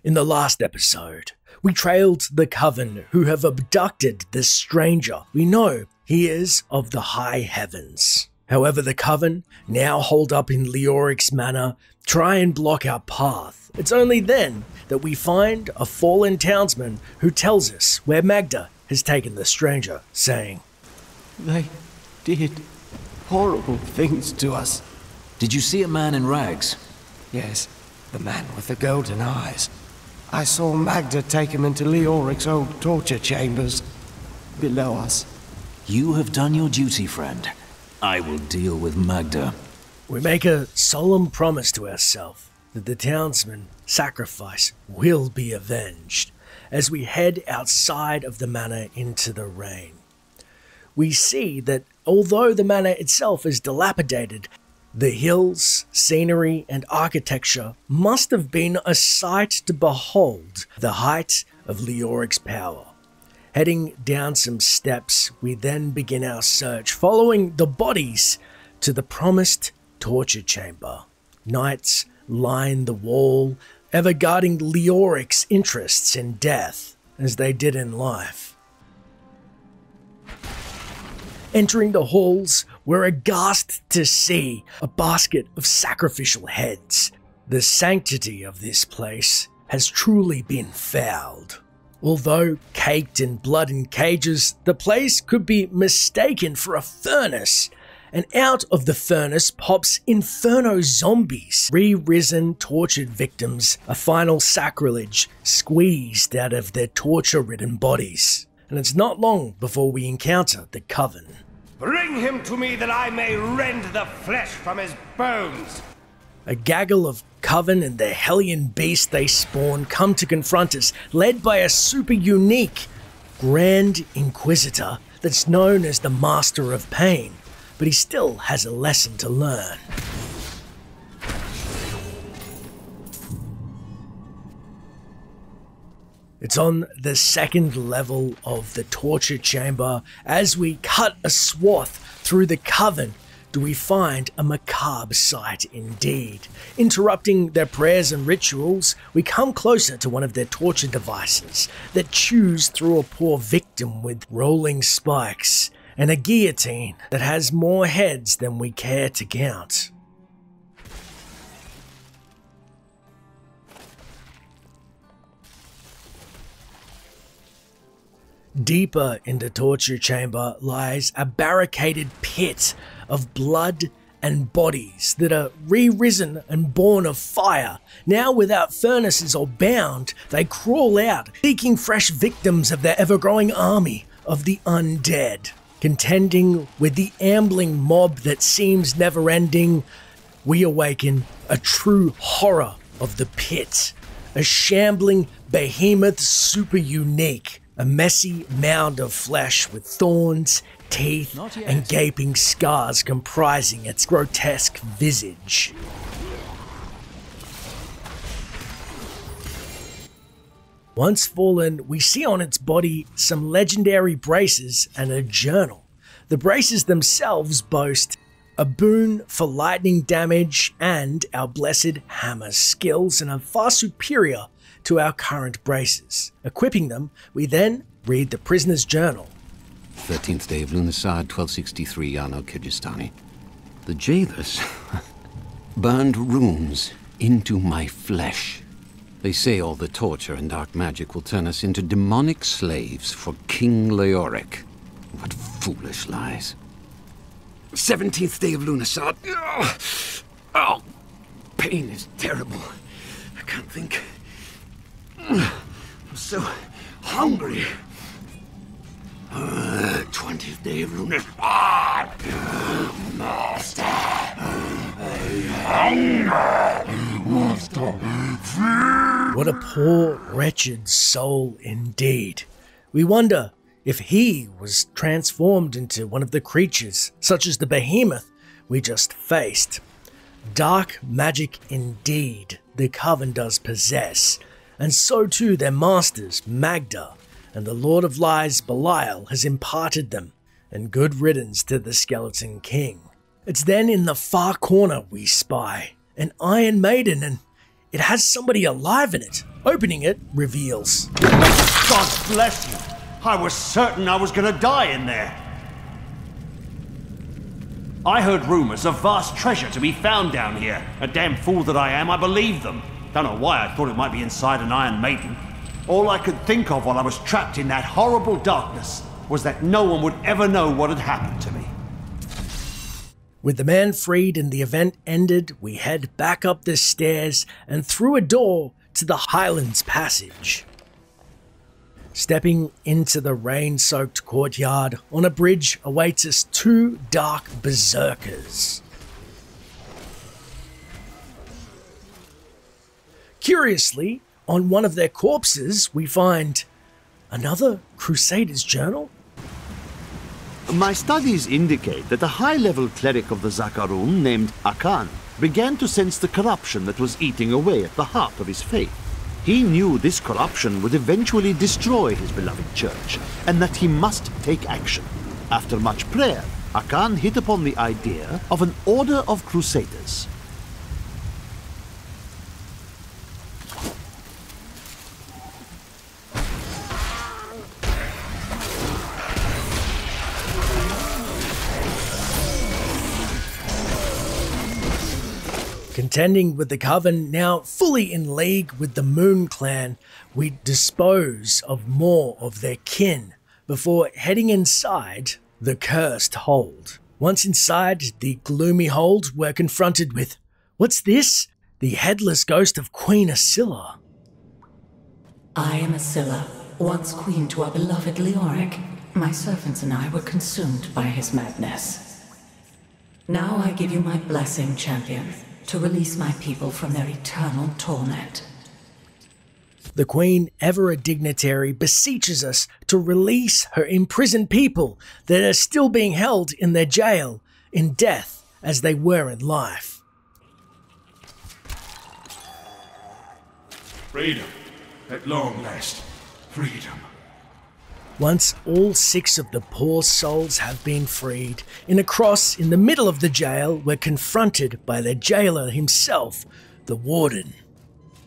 In the last episode, we trailed the Coven who have abducted this stranger. We know he is of the high heavens. However, the Coven, now holed up in Leoric's Manor, try and block our path. It's only then that we find a fallen townsman who tells us where Magda has taken the stranger, saying, "They did horrible things to us." Did you see a man in rags? Yes, the man with the golden eyes. I saw Magda take him into Leoric's old torture chambers below us. You have done your duty, friend. I will deal with Magda. We make a solemn promise to ourselves that the townsman's sacrifice will be avenged as we head outside of the manor into the rain. We see that although the manor itself is dilapidated, the hills, scenery, and architecture must have been a sight to behold, the height of Leoric's power. Heading down some steps, we then begin our search, following the bodies to the promised torture chamber. Knights line the wall, ever guarding Leoric's interests in death, as they did in life. Entering the halls, we're aghast to see a basket of sacrificial heads. The sanctity of this place has truly been fouled. Although caked in blood and cages, the place could be mistaken for a furnace, and out of the furnace pops inferno zombies, re-risen tortured victims, a final sacrilege squeezed out of their torture-ridden bodies. And it's not long before we encounter the Coven. "Bring him to me that I may rend the flesh from his bones." A gaggle of Coven and the Hellion beast they spawn come to confront us, led by a super unique Grand Inquisitor that's known as the Master of Pain, but he still has a lesson to learn. It's on the second level of the torture chamber. As we cut a swath through the Coven, do we find a macabre sight indeed. Interrupting their prayers and rituals, we come closer to one of their torture devices that chews through a poor victim with rolling spikes, and a guillotine that has more heads than we care to count. Deeper in the torture chamber lies a barricaded pit of blood and bodies that are re-risen and born of fire. Now without furnaces or bound, they crawl out, seeking fresh victims of their ever-growing army of the undead. Contending with the ambling mob that seems never-ending, we awaken a true horror of the pit. A shambling behemoth super unique. A messy mound of flesh with thorns, teeth, and gaping scars comprising its grotesque visage. Once fallen, we see on its body some legendary braces and a journal. The braces themselves boast a boon for lightning damage and our blessed hammer skills, and are far superior to our current braces. Equipping them, we then read the prisoner's journal. 13th day of Lunarsad, 1263, Anno Kyrgyzstani. The jailers burned runes into my flesh. They say all the torture and dark magic will turn us into demonic slaves for King Leoric. What foolish lies. 17th day of Lunarsad. Oh, pain is terrible. I can't think. I'm so hungry. 20th day of Lunarsad. Master. What a poor, wretched soul indeed. We wonder if he was transformed into one of the creatures, such as the behemoth we just faced. Dark magic indeed the Coven does possess, and so too their masters, Magda, and the Lord of Lies, Belial, has imparted them, and good riddance to the Skeleton King. It's then in the far corner we spy an Iron Maiden, and it has somebody alive in it. Opening it reveals. God bless you. I was certain I was gonna die in there. I heard rumors of vast treasure to be found down here. A damn fool that I am, I believed them. Don't know why I thought it might be inside an Iron Maiden. All I could think of while I was trapped in that horrible darkness was that no one would ever know what had happened to me. With the man freed and the event ended, we head back up the stairs and through a door to the Highlands Passage. Stepping into the rain-soaked courtyard, on a bridge awaits us two dark Berserkers. Curiously, on one of their corpses, we find another Crusader's journal. My studies indicate that a high-level cleric of the Zakarum named Akan began to sense the corruption that was eating away at the heart of his faith. He knew this corruption would eventually destroy his beloved church, and that he must take action. After much prayer, Akan hit upon the idea of an order of crusaders. Contending with the Coven, now fully in league with the Moon Clan, we dispose of more of their kin before heading inside the Cursed Hold. Once inside the gloomy hold, we're confronted with, what's this? The headless ghost of Queen Asilla. I am Asilla, once queen to our beloved Leoric. My servants and I were consumed by his madness. Now I give you my blessing, champion, to release my people from their eternal torment. The Queen, ever a dignitary, beseeches us to release her imprisoned people that are still being held in their jail, in death as they were in life. Freedom. At long last. Freedom. Once all 6 of the poor souls have been freed, in a cross in the middle of the jail, we're confronted by the jailer himself, the Warden.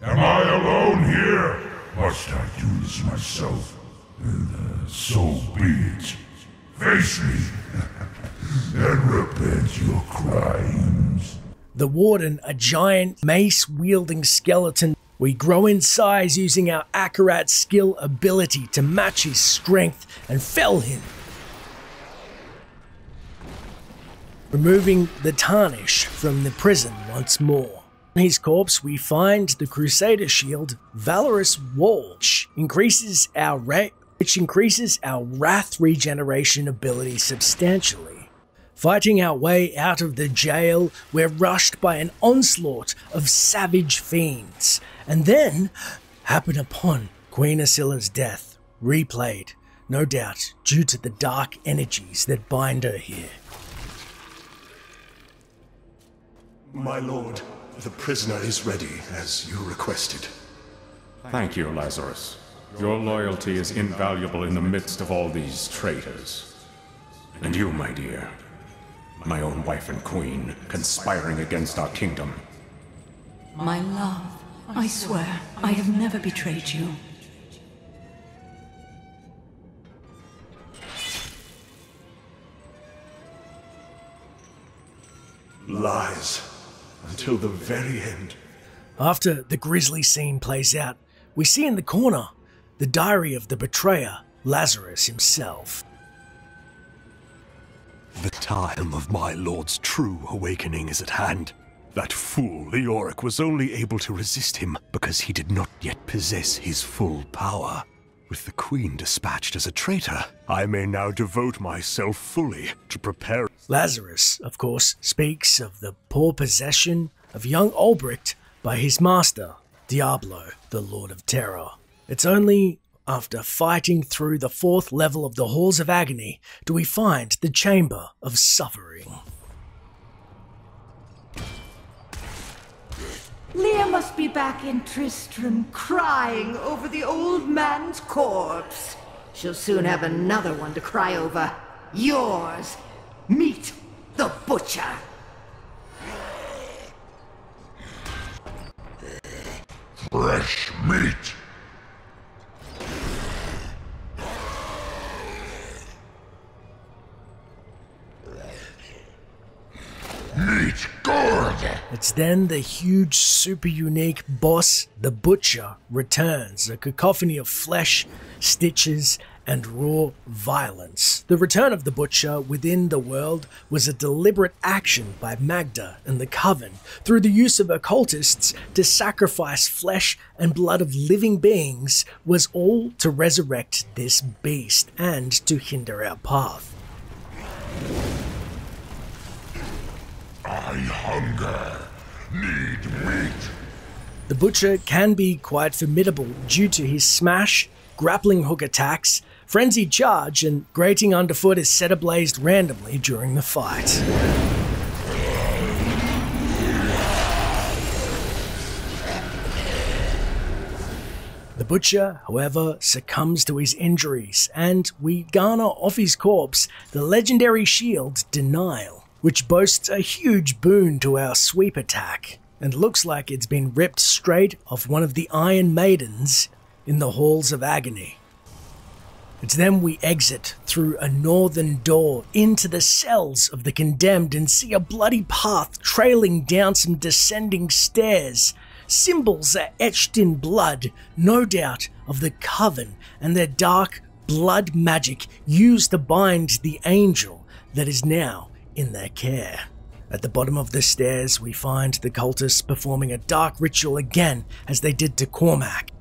Am I alone here? Must I do this myself? So be it. Face me and repent your crimes. The Warden, a giant mace-wielding skeleton. We grow in size using our Akarat skill ability to match his strength and fell him. Removing the tarnish from the prison once more. On his corpse we find the Crusader shield, Valorous Wall, which increases our wrath regeneration ability substantially. Fighting our way out of the jail, we're rushed by an onslaught of savage fiends, and then happen upon Queen Asilla's death, replayed, no doubt due to the dark energies that bind her here. My lord, the prisoner is ready, as you requested. Thank you, Lazarus. Your loyalty is invaluable in the midst of all these traitors. And you, my dear, my own wife and queen, conspiring against our kingdom. My love, I swear, I have never betrayed you. Lies. Until the very end. After the grisly scene plays out, we see in the corner the diary of the betrayer, Lazarus himself. The time of my lord's true awakening is at hand. That fool Leoric was only able to resist him because he did not yet possess his full power. With the Queen dispatched as a traitor, I may now devote myself fully to prepare. Lazarus, of course, speaks of the poor possession of young Ulbricht by his master, Diablo, the Lord of Terror. It's only after fighting through the 4th level of the Halls of Agony do we find the Chamber of Suffering. Leah must be back in Tristram crying over the old man's corpse. She'll soon have another one to cry over. Yours. Meet the Butcher. Fresh meat! Meat good! It's then the huge, super unique boss, the Butcher, returns, a cacophony of flesh, stitches, and raw violence. The return of the Butcher within the world was a deliberate action by Magda and the Coven through the use of occultists to sacrifice flesh and blood of living beings, was all to resurrect this beast and to hinder our path. I hunger. Need meat. The Butcher can be quite formidable due to his smash, grappling hook attacks, frenzied charge, and grating underfoot is set ablaze randomly during the fight. The Butcher, however, succumbs to his injuries, and we garner off his corpse the legendary shield Denial, which boasts a huge boon to our sweep attack, and looks like it's been ripped straight off one of the Iron Maidens in the Halls of Agony. It's then we exit through a northern door into the cells of the condemned and see a bloody path trailing down some descending stairs. Symbols are etched in blood, no doubt of the Coven and their dark blood magic used to bind the angel that is now in their care. At the bottom of the stairs, we find the cultists performing a dark ritual again as they did to Cormac.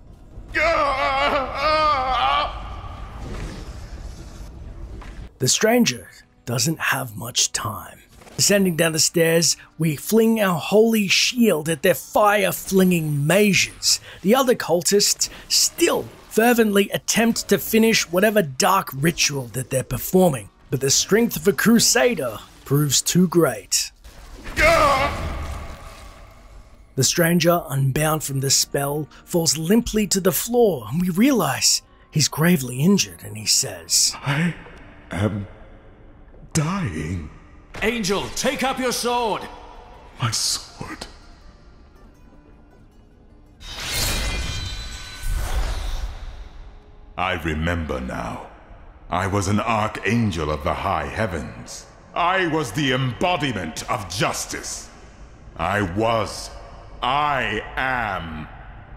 The stranger doesn't have much time. Descending down the stairs, we fling our holy shield at their fire-flinging mages. The other cultists still fervently attempt to finish whatever dark ritual that they're performing, but the strength of a crusader proves too great. The stranger, unbound from the spell, falls limply to the floor, and we realize he's gravely injured, and he says, I am dying. Angel, take up your sword! My sword. I remember now. I was an archangel of the high heavens. I was the embodiment of justice. I am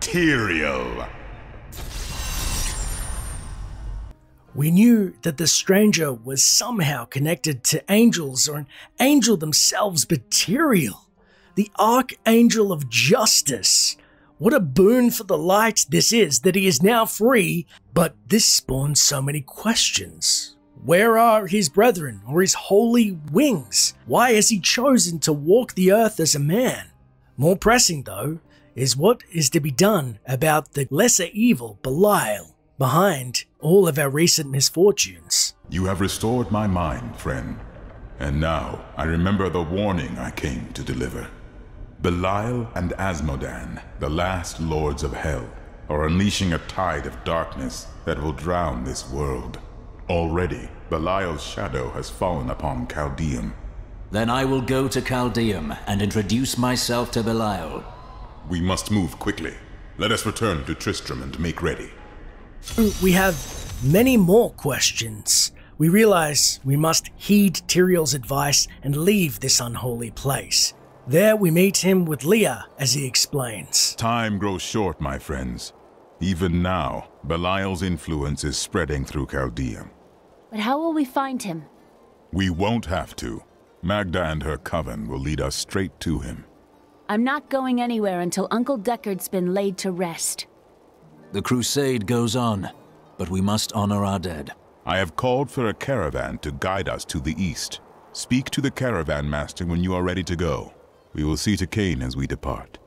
Tyrael. We knew that the stranger was somehow connected to angels or an angel themselves, but Tyrael, the Archangel of Justice. What a boon for the light this is that he is now free, but this spawns so many questions. Where are his brethren or his holy wings? Why has he chosen to walk the earth as a man? More pressing, though, is what is to be done about the lesser evil Belial behind all of our recent misfortunes. You have restored my mind, friend, and now I remember the warning I came to deliver. Belial and Asmodan, the last lords of hell, are unleashing a tide of darkness that will drown this world. Already, Belial's shadow has fallen upon Caldeum. Then I will go to Caldeum and introduce myself to Belial. We must move quickly. Let us return to Tristram and make ready. We have many more questions. We realize we must heed Tyrael's advice and leave this unholy place. There we meet him with Leah, as he explains. Time grows short, my friends. Even now, Belial's influence is spreading through Caldeum. But how will we find him? We won't have to. Magda and her coven will lead us straight to him. I'm not going anywhere until Uncle Deckard's been laid to rest. The crusade goes on, but we must honor our dead. I have called for a caravan to guide us to the east. Speak to the caravan master when you are ready to go. We will see to Cain as we depart.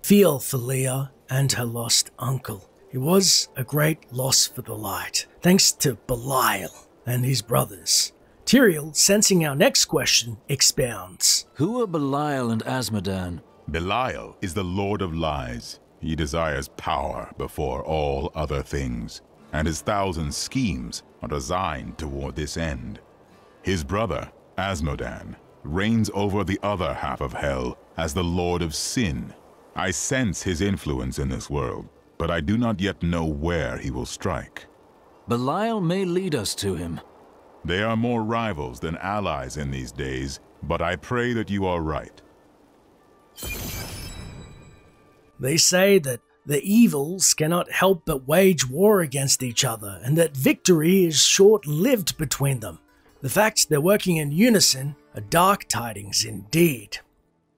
Feel for Leah and her lost uncle. It was a great loss for the light, thanks to Belial and his brothers. Tyrael, sensing our next question, expounds. Who are Belial and Asmodan? Belial is the Lord of Lies. He desires power before all other things, and his 1,000 schemes are designed toward this end. His brother, Asmodan, reigns over the other half of hell as the Lord of Sin. I sense his influence in this world, but I do not yet know where he will strike. Belial may lead us to him. They are more rivals than allies in these days, but I pray that you are right. They say that the evils cannot help but wage war against each other, and that victory is short-lived between them. The fact they're working in unison are dark tidings indeed.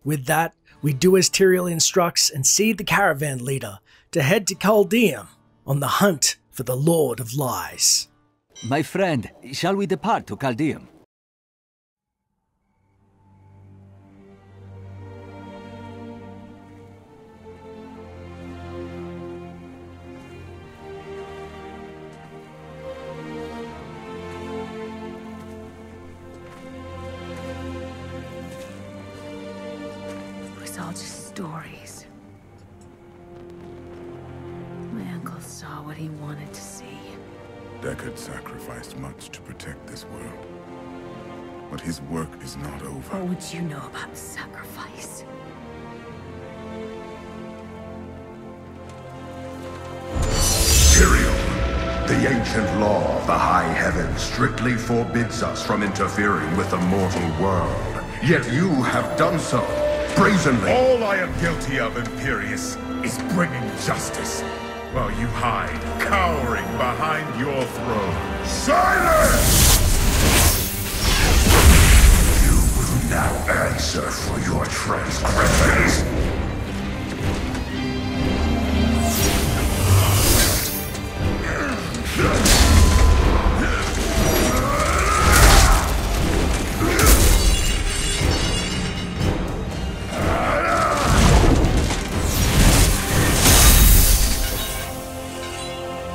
With that, we do as Tyrael instructs and see the caravan leader to head to Caldeum on the hunt for the Lord of Lies. My friend, shall we depart to Caldeum? It was all just stories. My uncle saw what he wanted to see. Deckard sacrificed much to protect this world. But his work is not over. What would you know about sacrifice? Tyrael, the ancient law of the high heavens strictly forbids us from interfering with the mortal world. Yet you have done so, brazenly. All I am guilty of, Imperious, is bringing justice, while you hide, cowering behind your throne. Silence! You will now answer for your transgressions.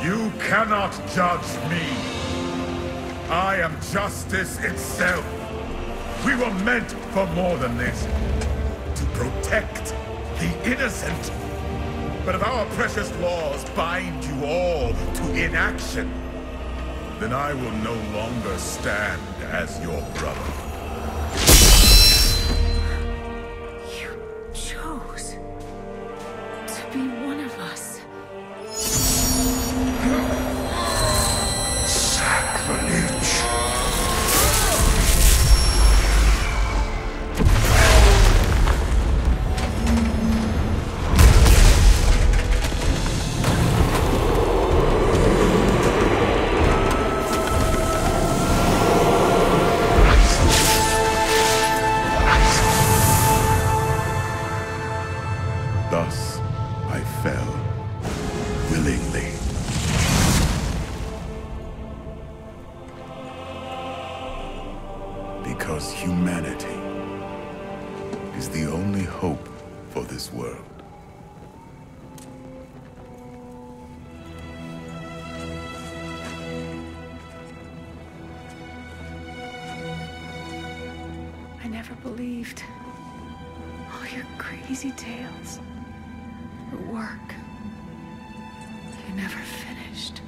You cannot judge me. I am justice itself. We were meant for more than this. To protect the innocent. But if our precious laws bind you all to inaction, then I will no longer stand as your brother. You chose to be one of us. Sacrilege. Thus, I fell, willingly. Because humanity is the only hope for this world. I never believed all your crazy tales. Your work. You never finished.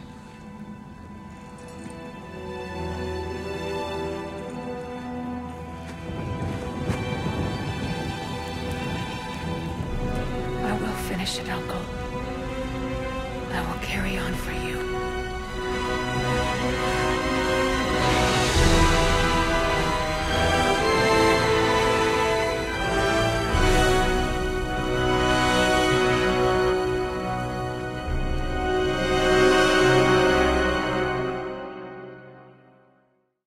I will finish it, Uncle. I will carry on for you.